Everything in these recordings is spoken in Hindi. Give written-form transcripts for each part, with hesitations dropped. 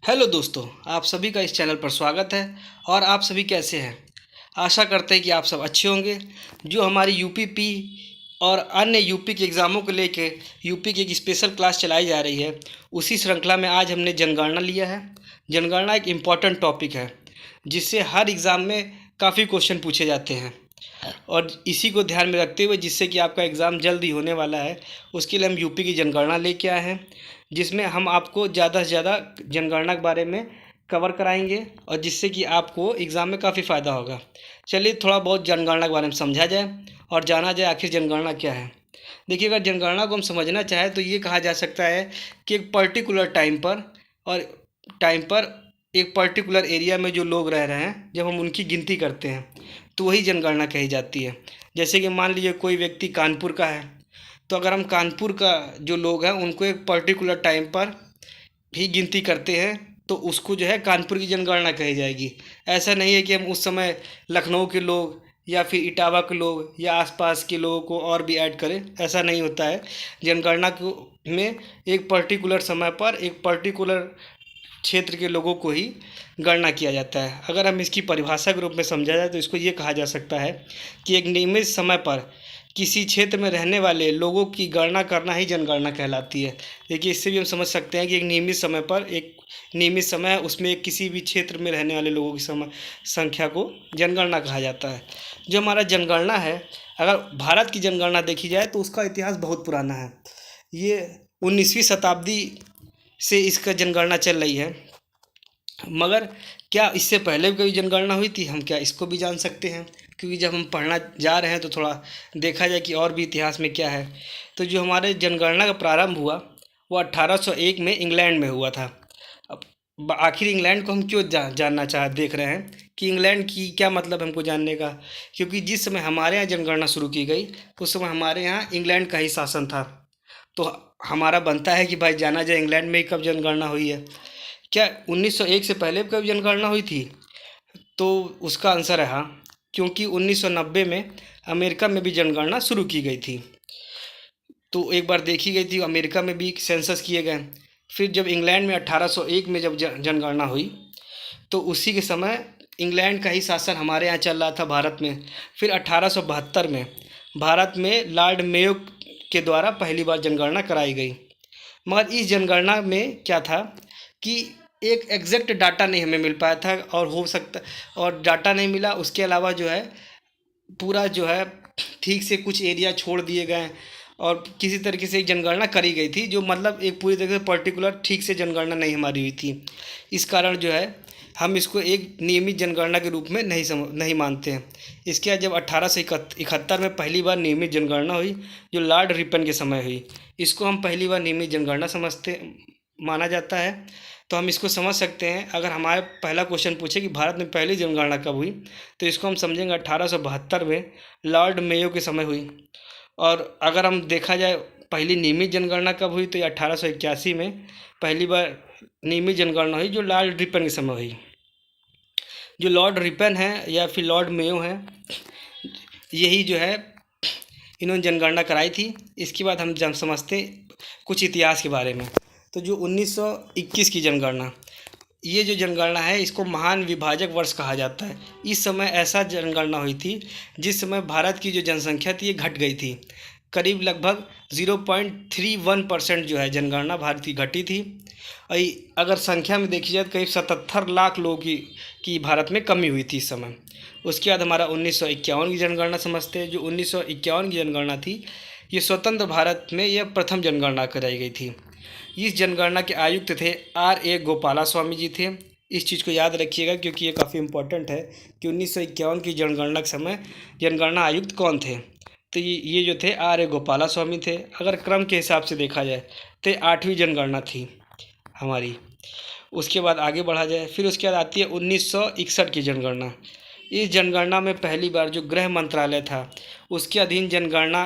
हेलो दोस्तों, आप सभी का इस चैनल पर स्वागत है। और आप सभी कैसे हैं? आशा करते हैं कि आप सब अच्छे होंगे। जो हमारी यूपी और अन्य यूपी के एग्ज़ामों को लेके यूपी की एक स्पेशल क्लास चलाई जा रही है, उसी श्रृंखला में आज हमने जनगणना लिया है। जनगणना एक इम्पॉर्टेंट टॉपिक है जिससे हर एग्ज़ाम में काफ़ी क्वेश्चन पूछे जाते हैं, और इसी को ध्यान में रखते हुए जिससे कि आपका एग्ज़ाम जल्द ही होने वाला है, उसके लिए हम यूपी की जनगणना लेके आए हैं, जिसमें हम आपको ज़्यादा से ज़्यादा जनगणना के बारे में कवर कराएंगे और जिससे कि आपको एग्ज़ाम में काफ़ी फ़ायदा होगा। चलिए थोड़ा बहुत जनगणना के बारे में समझा जाए और जाना जाए आखिर जनगणना क्या है। देखिए, अगर जनगणना को हम समझना चाहें तो ये कहा जा सकता है कि एक पर्टिकुलर टाइम पर एक पर्टिकुलर एरिया में जो लोग रह रहे हैं, जब हम उनकी गिनती करते हैं तो वही जनगणना कही जाती है। जैसे कि मान लीजिए कोई व्यक्ति कानपुर का है, तो अगर हम कानपुर का जो लोग हैं उनको एक पर्टिकुलर टाइम पर भी गिनती करते हैं तो उसको जो है कानपुर की जनगणना कही जाएगी। ऐसा नहीं है कि हम उस समय लखनऊ के लोग या फिर इटावा के लोग या आसपास के लोगों को और भी ऐड करें, ऐसा नहीं होता है। जनगणना को में एक पर्टिकुलर समय पर एक पर्टिकुलर क्षेत्र के लोगों को ही गणना किया जाता है। अगर हम इसकी परिभाषा के रूप में समझा जाए तो इसको ये कहा जा सकता है कि एक नियमित समय पर किसी क्षेत्र में रहने वाले लोगों की गणना करना ही जनगणना कहलाती है। देखिए, इससे भी हम समझ सकते हैं कि एक नियमित समय पर एक नियमित समय है, उसमें किसी भी क्षेत्र में रहने वाले लोगों की संख्या को जनगणना कहा जाता है। जो हमारा जनगणना है, अगर भारत की जनगणना देखी जाए तो उसका इतिहास बहुत पुराना है। ये 19वीं शताब्दी से इसका जनगणना चल रही है। मगर क्या इससे पहले भी कभी जनगणना हुई थी, हम क्या इसको भी जान सकते हैं? क्योंकि जब हम पढ़ना जा रहे हैं तो थोड़ा देखा जाए कि और भी इतिहास में क्या है। तो जो हमारे जनगणना का प्रारंभ हुआ वो 1801 में इंग्लैंड में हुआ था। अब आखिर इंग्लैंड को हम क्यों जानना देख रहे हैं कि इंग्लैंड की क्या मतलब हमको जानने का? क्योंकि जिस समय हमारे यहाँ जनगणना शुरू की गई उस समय हमारे यहाँ इंग्लैंड का ही शासन था। तो हमारा बनता है कि भाई जाना जाए इंग्लैंड में ही कब जनगणना हुई है। क्या 1901 से पहले भी कभी जनगणना हुई थी? तो उसका आंसर है हाँ, क्योंकि 1990 में अमेरिका में भी जनगणना शुरू की गई थी। तो एक बार देखी गई थी, अमेरिका में भी सेंसस किए गए। फिर जब इंग्लैंड में 1801 में जब जनगणना हुई तो उसी के समय इंग्लैंड का ही शासन हमारे यहाँ चल रहा था भारत में। फिर 1872 में भारत में लॉर्ड मेयो के द्वारा पहली बार जनगणना कराई गई। मगर इस जनगणना में क्या था कि एक एग्जैक्ट डाटा नहीं हमें मिल पाया था, और हो सकता और डाटा नहीं मिला, उसके अलावा जो है पूरा जो है ठीक से कुछ एरिया छोड़ दिए गए और किसी तरीके से एक जनगणना करी गई थी जो मतलब एक पूरी तरीके से पर्टिकुलर ठीक से जनगणना नहीं हमारी हुई थी। इस कारण जो है हम इसको एक नियमित जनगणना के रूप में नहीं मानते हैं। इसके बाद जब 1871 में पहली बार नियमित जनगणना हुई जो लॉर्ड रिपन के समय हुई, इसको हम पहली बार नियमित जनगणना माना जाता है। तो हम इसको समझ सकते हैं। अगर हमारे पहला क्वेश्चन पूछे कि भारत में पहली जनगणना कब हुई, तो इसको हम समझेंगे 1872 में लॉर्ड मेयो के समय हुई। और अगर हम देखा जाए पहली नियमित जनगणना कब हुई, तो ये 1881 में पहली बार नियमित जनगणना हुई जो लॉर्ड रिपन के समय हुई। जो लॉर्ड रिपन है या फिर लॉर्ड मेयो हैं, यही जो है इन्होंने जनगणना कराई थी। इसके बाद हम समझते कुछ इतिहास के बारे में। तो जो 1921 की जनगणना, ये जो जनगणना है इसको महान विभाजक वर्ष कहा जाता है। इस समय ऐसा जनगणना हुई थी जिस समय भारत की जो जनसंख्या थी ये घट गई थी। करीब लगभग 0.31% जो है जनगणना भारत की घटी थी। और अगर संख्या में देखी जाए तो करीब 77 लाख लोगों की भारत में कमी हुई थी इस समय। उसके बाद हमारा 1951 की जनगणना समझते हैं। जो 1951 की जनगणना थी, ये स्वतंत्र भारत में यह प्रथम जनगणना कराई गई थी। इस जनगणना के आयुक्त थे R.A. गोपाला स्वामी जी थे। इस चीज़ को याद रखिएगा क्योंकि ये काफ़ी इम्पोर्टेंट है कि 1951 की जनगणना के समय जनगणना आयुक्त कौन थे। तो ये जो थे R.A. गोपाला स्वामी थे। अगर क्रम के हिसाब से देखा जाए तो 8वीं जनगणना थी हमारी। उसके बाद आगे बढ़ा जाए, फिर उसके बाद आती है 1961 की जनगणना। इस जनगणना में पहली बार जो गृह मंत्रालय था उसके अधीन जनगणना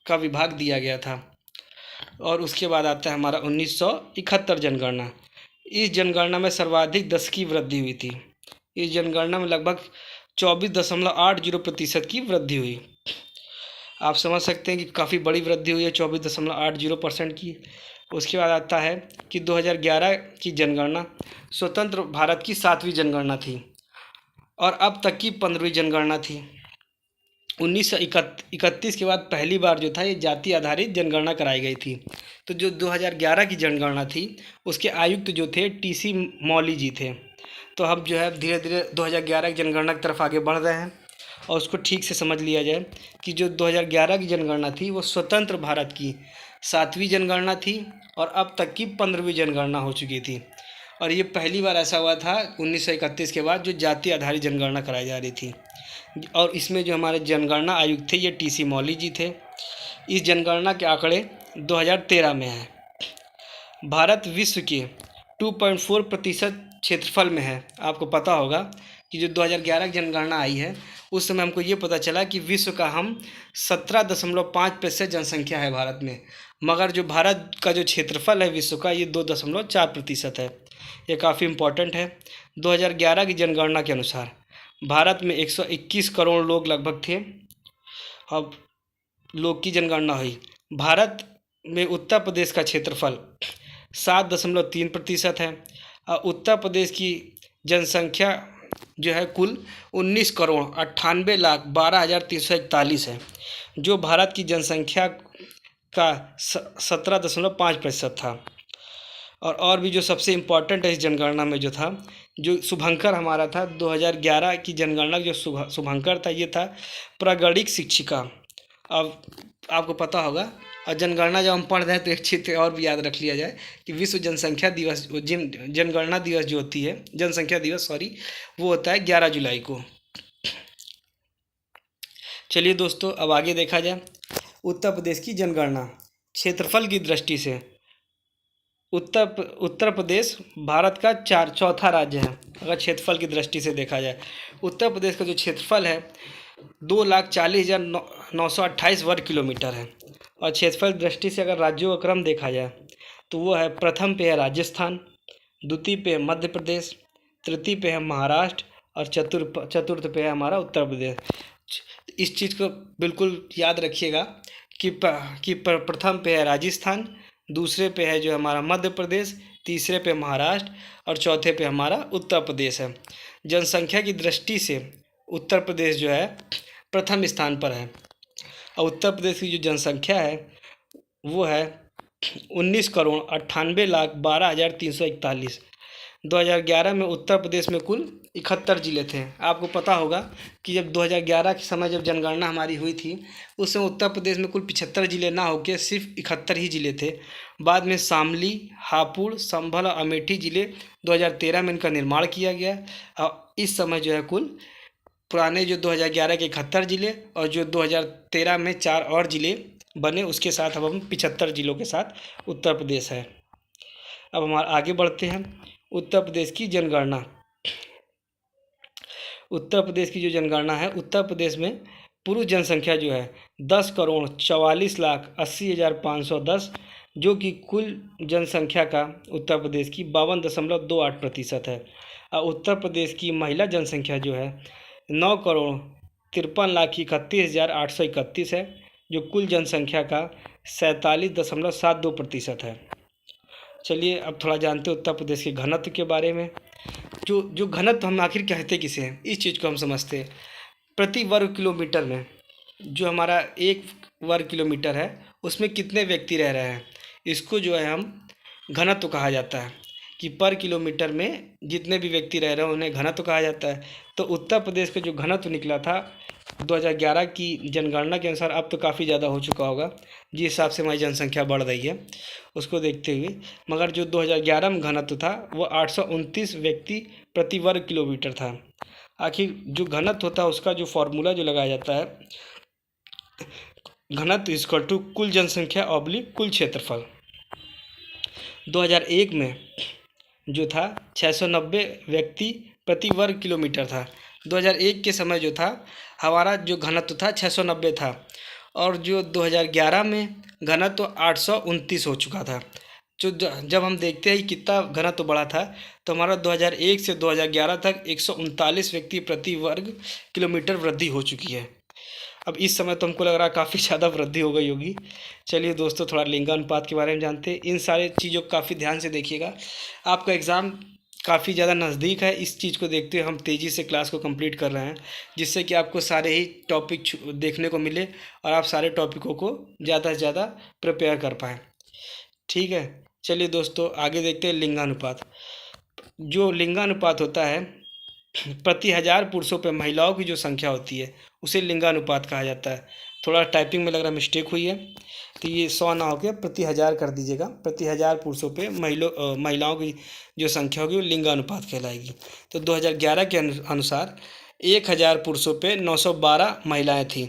का विभाग दिया गया था। और उसके बाद आता है हमारा 1971 जनगणना। इस जनगणना में सर्वाधिक 10 की वृद्धि हुई थी। इस जनगणना में लगभग 24.80% की वृद्धि हुई। आप समझ सकते हैं कि काफ़ी बड़ी वृद्धि हुई है 24.80% की। उसके बाद आता है कि 2011 की जनगणना। स्वतंत्र भारत की 7वीं जनगणना थी और अब तक की 15वीं जनगणना थी। 1931 के बाद पहली बार जो था ये जाति आधारित जनगणना कराई गई थी। तो जो 2011 की जनगणना थी उसके आयुक्त जो थे टीसी मौली जी थे। तो हम जो है धीरे धीरे 2011 की जनगणना की तरफ आगे बढ़ रहे हैं और उसको ठीक से समझ लिया जाए कि जो 2011 की जनगणना थी वो स्वतंत्र भारत की 7वीं जनगणना थी और अब तक की 15वीं जनगणना हो चुकी थी। और ये पहली बार ऐसा हुआ था 1931 के बाद जो जाति आधारित जनगणना कराई जा रही थी। और इसमें जो हमारे जनगणना आयुक्त थे ये टीसी मौली जी थे। इस जनगणना के आंकड़े 2013 में हैं। भारत विश्व के 2.4% क्षेत्रफल में है। आपको पता होगा कि जो 2011 की जनगणना आई है उस समय हमको ये पता चला कि विश्व का हम 17.5% जनसंख्या है भारत में, मगर जो भारत का जो क्षेत्रफल है विश्व का ये 2.4% है। ये काफ़ी इम्पोर्टेंट है। 2011 की जनगणना के अनुसार भारत में 121 करोड़ लोग लगभग थे। अब लोग की जनगणना हुई। भारत में उत्तर प्रदेश का क्षेत्रफल 7.3% है और उत्तर प्रदेश की जनसंख्या जो है कुल 19,98,12,341 है, जो भारत की जनसंख्या का 17.5% था। और भी जो सबसे इम्पॉर्टेंट है इस जनगणना में जो था, जो शुभंकर हमारा था 2011 की जनगणना जो शुभंकर था ये था प्रागणिक शिक्षिका। अब आपको पता होगा और जनगणना जब हम पढ़ रहे हैं तो एक चीज़ और भी याद रख लिया जाए कि विश्व जनसंख्या दिवस जनगणना दिवस जो होती है जनसंख्या दिवस वो होता है 11 जुलाई को। चलिए दोस्तों अब आगे देखा जाए उत्तर प्रदेश की जनगणना क्षेत्रफल की दृष्टि से। उत्तर प्रदेश भारत का चौथा राज्य है अगर क्षेत्रफल की दृष्टि से देखा जाए। उत्तर प्रदेश का जो क्षेत्रफल है 2,40,928 वर्ग किलोमीटर है और क्षेत्रफल दृष्टि से अगर राज्यों का क्रम देखा जाए तो वो है प्रथम पे है राजस्थान, द्वितीय पे है मध्य प्रदेश, तृतीय पे है महाराष्ट्र और चतुर्थ पे है हमारा उत्तर प्रदेश। इस चीज़ को बिल्कुल याद रखिएगा कि प्रथम पे है राजस्थान, दूसरे पे है जो हमारा मध्य प्रदेश, तीसरे पे महाराष्ट्र और चौथे पे हमारा उत्तर प्रदेश है। जनसंख्या की दृष्टि से उत्तर प्रदेश जो है प्रथम स्थान पर है और उत्तर प्रदेश की जो जनसंख्या है वो है 19,98,12,341। 2011 में उत्तर प्रदेश में कुल 71 ज़िले थे। आपको पता होगा कि जब 2011 के समय जब जनगणना हमारी हुई थी उस समय उत्तर प्रदेश में कुल 75 ज़िले ना होकर सिर्फ 71 ही ज़िले थे। बाद में शामली, हापुड़, संभल और अमेठी ज़िले 2013 में इनका निर्माण किया गया और इस समय जो है कुल पुराने जो 2011 के 71 ज़िले और जो 2013 में 4 और ज़िले बने उसके साथ अब हम 75 ज़िलों के साथ उत्तर प्रदेश है। अब हमारे आगे बढ़ते हैं उत्तर प्रदेश की जनगणना। उत्तर प्रदेश की जो जनगणना है उत्तर प्रदेश में पुरुष जनसंख्या जो है 10,44,80,510 जो कि कुल जनसंख्या का उत्तर प्रदेश की 52.28% है और उत्तर प्रदेश की महिला जनसंख्या जो है 9,53,31,831 है जो कुल जनसंख्या का 47.72% है। चलिए अब थोड़ा जानते हैं उत्तर प्रदेश के घनत्व के बारे में। जो घनत्व हम आखिर कहते किसे हैं इस चीज़ को हम समझते हैं। प्रति वर्ग किलोमीटर में जो हमारा 1 वर्ग किलोमीटर है उसमें कितने व्यक्ति रह रहे हैं इसको जो है हम घनत्व कहा जाता है कि पर किलोमीटर में जितने भी व्यक्ति रह रहे हैं उन्हें घनत्व कहा जाता है। तो उत्तर प्रदेश का जो घनत्व निकला था 2011 की जनगणना के अनुसार अब तो काफ़ी ज़्यादा हो चुका होगा जिस हिसाब से हमारी जनसंख्या बढ़ रही है उसको देखते हुए, मगर जो 2011 में घनत्व था वो 829 व्यक्ति प्रति वर्ग किलोमीटर था। आखिर जो घनत्व होता है उसका जो फॉर्मूला जो लगाया जाता है घनत्व इक्वल टू कुल जनसंख्या ऑब्लिक कुल क्षेत्रफल। 2001 में जो था 690 व्यक्ति प्रति वर्ग किलोमीटर था। 2001 के समय जो था हमारा जो घनत्व था 690 था और जो 2011 में घनत्व 829 हो चुका था। जो जब हम देखते हैं कितना घनत्व बढ़ा था तो हमारा 2001 से 2011 तक 139 व्यक्ति प्रति वर्ग किलोमीटर वृद्धि हो चुकी है। अब इस समय तो हमको लग रहा है काफ़ी ज़्यादा वृद्धि हो गई होगी। चलिए दोस्तों थोड़ा लिंगानुपात के बारे में जानते हैं। इन सारे चीज़ों को काफ़ी ध्यान से देखिएगा। आपका एग्ज़ाम काफ़ी ज़्यादा नज़दीक है। इस चीज़ को देखते हुए हम तेज़ी से क्लास को कंप्लीट कर रहे हैं, जिससे कि आपको सारे ही टॉपिक देखने को मिले और आप सारे टॉपिकों को ज़्यादा से ज़्यादा प्रिपेयर कर पाएँ। ठीक है, चलिए दोस्तों आगे देखते हैं लिंगानुपात। जो लिंगानुपात होता है, प्रति हज़ार पुरुषों पे महिलाओं की जो संख्या होती है उसे लिंगानुपात कहा जाता है। थोड़ा टाइपिंग में लग रहा मिस्टेक हुई है, तो ये 100 ना होकर प्रति हज़ार कर दीजिएगा। प्रति हज़ार पुरुषों पे महिलाओं की जो संख्या होगी वो लिंगानुपात कहलाएगी। तो 2011 के अनुसार 1000 पुरुषों पे 912 महिलाएं थीं।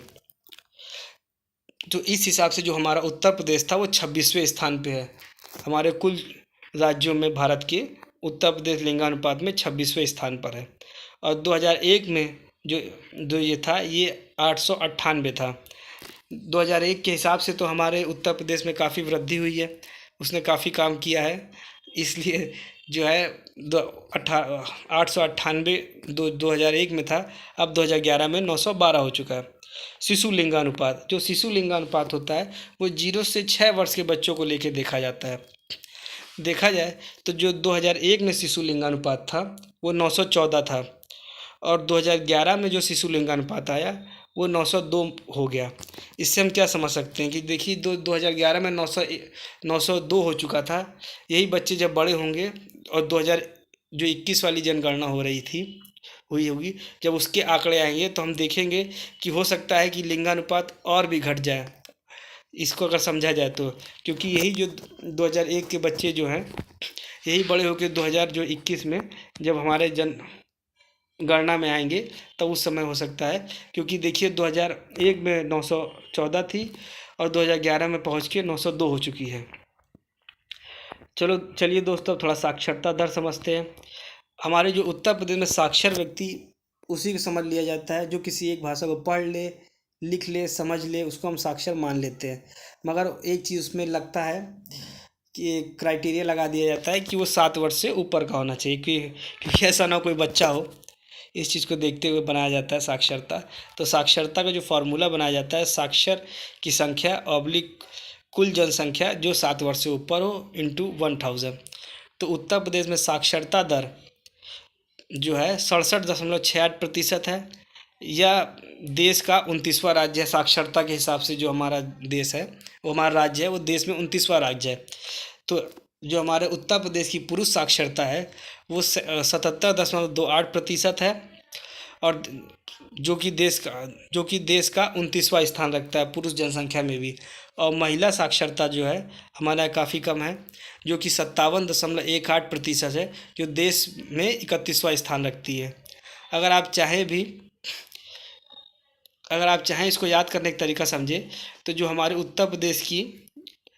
तो इस हिसाब से जो हमारा उत्तर प्रदेश था वो 26वें स्थान पे है। हमारे कुल राज्यों में भारत के उत्तर प्रदेश लिंगानुपात में 26वें स्थान पर है। और 2001 में जो जो ये था ये 898 था। 2001 के हिसाब से तो हमारे उत्तर प्रदेश में काफ़ी वृद्धि हुई है, उसने काफ़ी काम किया है, इसलिए जो है 898 2001 में था, अब 2011 में 912 हो चुका है। शिशु लिंगानुपात, जो शिशु लिंगानुपात होता है वो 0 से 6 वर्ष के बच्चों को लेकर देखा जाता है। देखा जाए तो जो 2001 में शिशु लिंगानुपात था वो 914 था, और 2011 में जो शिशु लिंगानुपात आया वो 902 हो गया। इससे हम क्या समझ सकते हैं कि देखिए 2011 में 902 हो चुका था। यही बच्चे जब बड़े होंगे और 2021 वाली जनगणना हो रही थी हुई होगी, जब उसके आंकड़े आएंगे तो हम देखेंगे कि हो सकता है कि लिंगानुपात और भी घट जाए, इसको अगर समझा जाए तो। क्योंकि यही जो 2001 के बच्चे जो हैं यही बड़े होकर 2021 में जब हमारे गणना में आएंगे तब उस समय हो सकता है, क्योंकि देखिए 2001 में 914 थी और 2011 में पहुंच के 902 हो चुकी है। चलिए दोस्तों थोड़ा साक्षरता दर समझते हैं। हमारे जो उत्तर प्रदेश में साक्षर व्यक्ति उसी को समझ लिया जाता है जो किसी एक भाषा को पढ़ ले, लिख ले, समझ ले, उसको हम साक्षर मान लेते हैं। मगर एक चीज़ उसमें लगता है कि क्राइटेरिया लगा दिया जाता है कि वो 7 वर्ष से ऊपर का होना चाहिए, क्योंकि ऐसा ना कोई बच्चा हो। इस चीज़ को देखते हुए बनाया जाता है साक्षरता। तो साक्षरता का जो फार्मूला बनाया जाता है, साक्षर की संख्या ऑब्लिक कुल जनसंख्या जो 7 वर्ष से ऊपर हो इंटू 1000। तो उत्तर प्रदेश में साक्षरता दर जो है 67.68% है। यह देश का 29वां राज्य है साक्षरता के हिसाब से। जो हमारा देश है वो हमारा राज्य है, वो देश में 29वां राज्य है। तो जो हमारे उत्तर प्रदेश की पुरुष साक्षरता है वो 77.28% है, और जो कि देश का 29वां स्थान रखता है पुरुष जनसंख्या में भी। और महिला साक्षरता जो है हमारा काफ़ी कम है, जो कि 57.18% है, जो देश में 31वां स्थान रखती है। अगर आप चाहें इसको याद करने का तरीका समझे तो जो हमारे उत्तर प्रदेश की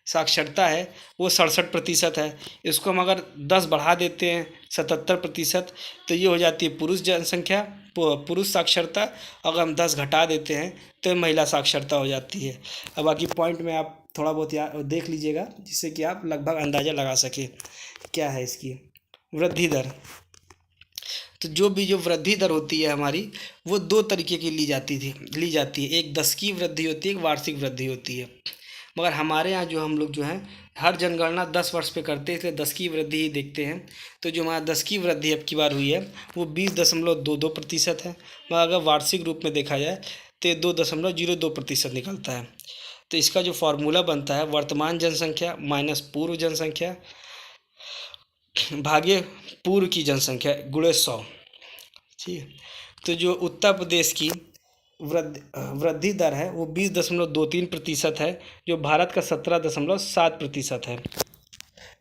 साक्षरता है वो 67% है। इसको हम अगर 10 बढ़ा देते हैं 77%, तो ये हो जाती है पुरुष जनसंख्या, पुरुष साक्षरता। अगर हम 10 घटा देते हैं तो महिला साक्षरता हो जाती है। अब बाकी पॉइंट में आप थोड़ा बहुत देख लीजिएगा, जिससे कि आप लगभग अंदाज़ा लगा सकें क्या है इसकी वृद्धि दर। तो जो वृद्धि दर होती है हमारी वो 2 तरीके की ली जाती है। एक दशकीय वृद्धि होती है, एक वार्षिक वृद्धि होती है। मगर हमारे यहाँ जो हम लोग जो हैं हर जनगणना 10 वर्ष पे करते हैं, इसलिए 10 की वृद्धि ही देखते हैं। तो जो हमारा 10 की वृद्धि अब की बार हुई है वो 20.22% है। मगर अगर वार्षिक रूप में देखा जाए तो 2.02% निकलता है। तो इसका जो फार्मूला बनता है वर्तमान जनसंख्या माइनस पूर्व जनसंख्या भागे पूर्व की जनसंख्या गुणे 100। ठीक है, तो जो उत्तर प्रदेश की वृद्धि दर है वो 20.23% है, जो भारत का 17.7% है।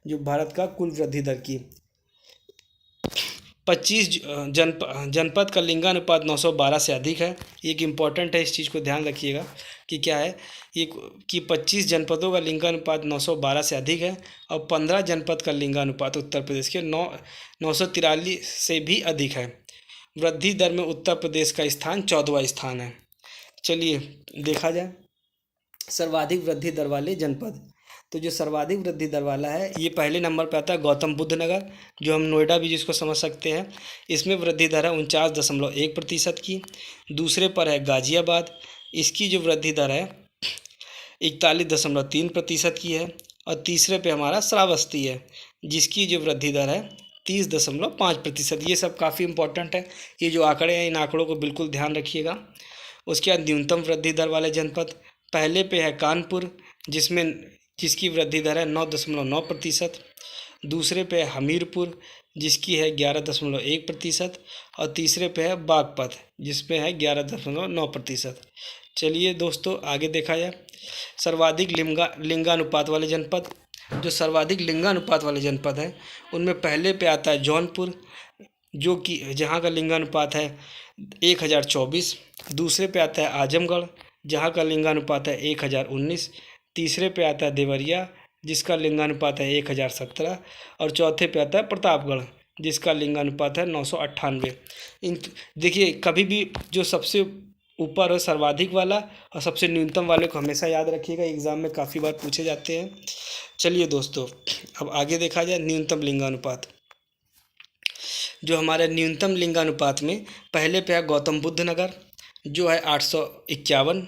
जो भारत का कुल वृद्धि दर की 25 जनपद का लिंगानुपात 912 से अधिक है। एक इम्पॉर्टेंट है, इस चीज़ को ध्यान रखिएगा कि क्या है ये कि 25 जनपदों का लिंगानुपात 912 से अधिक है, और 15 जनपद का लिंगानुपात उत्तर प्रदेश के 943 से भी अधिक है। वृद्धि दर में उत्तर प्रदेश का स्थान 14वां स्थान है। चलिए देखा जाए सर्वाधिक वृद्धि दर वाले जनपद। तो जो सर्वाधिक वृद्धि दर वाला है ये पहले नंबर पर आता है गौतम बुद्ध नगर, जो हम नोएडा भी जिसको समझ सकते हैं। इसमें वृद्धि दर है 49.1% की। दूसरे पर है गाज़ियाबाद, इसकी जो वृद्धि दर है 41.3% की है। और तीसरे पे हमारा श्रावस्ती है, जिसकी जो वृद्धि दर है 30.5%। ये सब काफ़ी इम्पोर्टेंट है, ये जो आंकड़े हैं इन आंकड़ों को बिल्कुल ध्यान रखिएगा। उसके बाद न्यूनतम वृद्धि दर वाले जनपद, पहले पे है कानपुर जिसकी वृद्धि दर है 9.9%। दूसरे पे है हमीरपुर जिसकी है 11.1%। और तीसरे पे है बागपत जिसमें है 11.9%। चलिए दोस्तों आगे देखा जाए। सर्वाधिक लिंगानुपात वाले जनपद, जो सर्वाधिक लिंगानुपात वाले जनपद हैं उनमें पहले पे आता है जौनपुर जो कि जहाँ का लिंगानुपात है 1024। दूसरे पे आता है आजमगढ़ जहाँ का लिंगानुपात है 1019। तीसरे पे आता है देवरिया जिसका लिंगानुपात है 1017। और चौथे पे आता है प्रतापगढ़ जिसका लिंगानुपात है 998। इन देखिए कभी भी जो सबसे ऊपर हो सर्वाधिक वाला और सबसे न्यूनतम वाले को हमेशा याद रखिएगा, एग्ज़ाम में काफ़ी बार पूछे जाते हैं। चलिए दोस्तों अब आगे देखा जाए न्यूनतम लिंगानुपात। जो हमारे न्यूनतम लिंगानुपात में पहले पे है गौतम बुद्ध नगर जो है 851।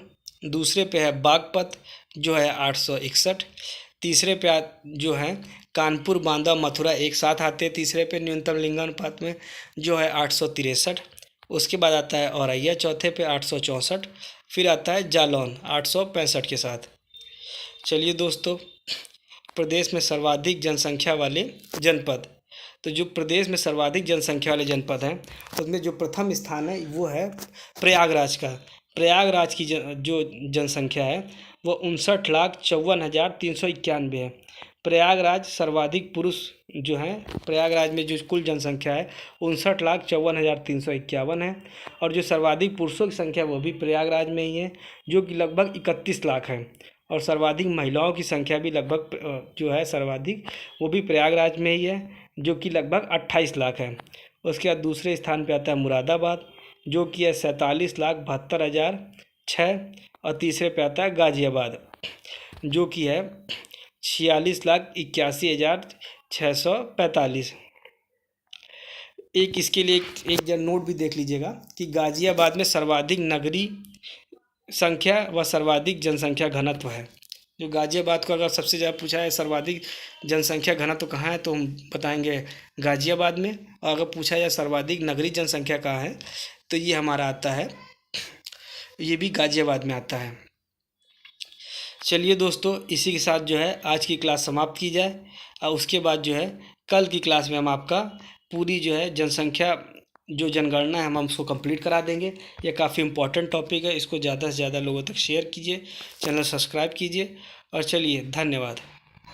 दूसरे पे है बागपत जो है 861। तीसरे पे जो है कानपुर बांदा मथुरा एक साथ आते हैं तीसरे पे न्यूनतम लिंगानुपात में जो है 863। उसके बाद आता है औरैया चौथे पे 864। फिर आता है जालौन 865 के साथ। चलिए दोस्तों प्रदेश में सर्वाधिक जनसंख्या वाले जनपद, तो जो प्रदेश में सर्वाधिक जनसंख्या वाले जनपद हैं उसमें जो प्रथम स्थान है वो है प्रयागराज का। प्रयागराज की जो जनसंख्या है वो 59,54,391 है। प्रयागराज सर्वाधिक पुरुष जो हैं, प्रयागराज में जो कुल जनसंख्या है 59,54,351 है। और जो सर्वाधिक पुरुषों की संख्या वो भी प्रयागराज में ही है जो कि लगभग 31 लाख है। और सर्वाधिक महिलाओं की संख्या भी लगभग जो है सर्वाधिक वो भी प्रयागराज में ही है जो कि लगभग 28 लाख है। उसके बाद दूसरे स्थान पे आता है मुरादाबाद जो कि है 47,72,006। और तीसरे पे आता है गाजियाबाद जो कि है 46,81,645। इसके लिए एक जन नोट भी देख लीजिएगा कि गाजियाबाद में सर्वाधिक नगरीय संख्या व सर्वाधिक जनसंख्या घनत्व है। जो गाजियाबाद को अगर सबसे ज़्यादा पूछा है सर्वाधिक जनसंख्या घनत्व कहाँ है तो हम बताएंगे गाजियाबाद में। और अगर पूछा जाए सर्वाधिक नगरीय जनसंख्या कहाँ है तो ये हमारा आता है, ये भी गाजियाबाद में आता है। चलिए दोस्तों इसी के साथ जो है आज की क्लास समाप्त की जाए और उसके बाद जो है कल की क्लास में हम आपका पूरी जो है जनसंख्या जो जनगणना है हम उसको कंप्लीट करा देंगे। ये काफ़ी इंपॉर्टेंट टॉपिक है, इसको ज़्यादा से ज़्यादा लोगों तक शेयर कीजिए, चैनल सब्सक्राइब कीजिए और चलिए धन्यवाद।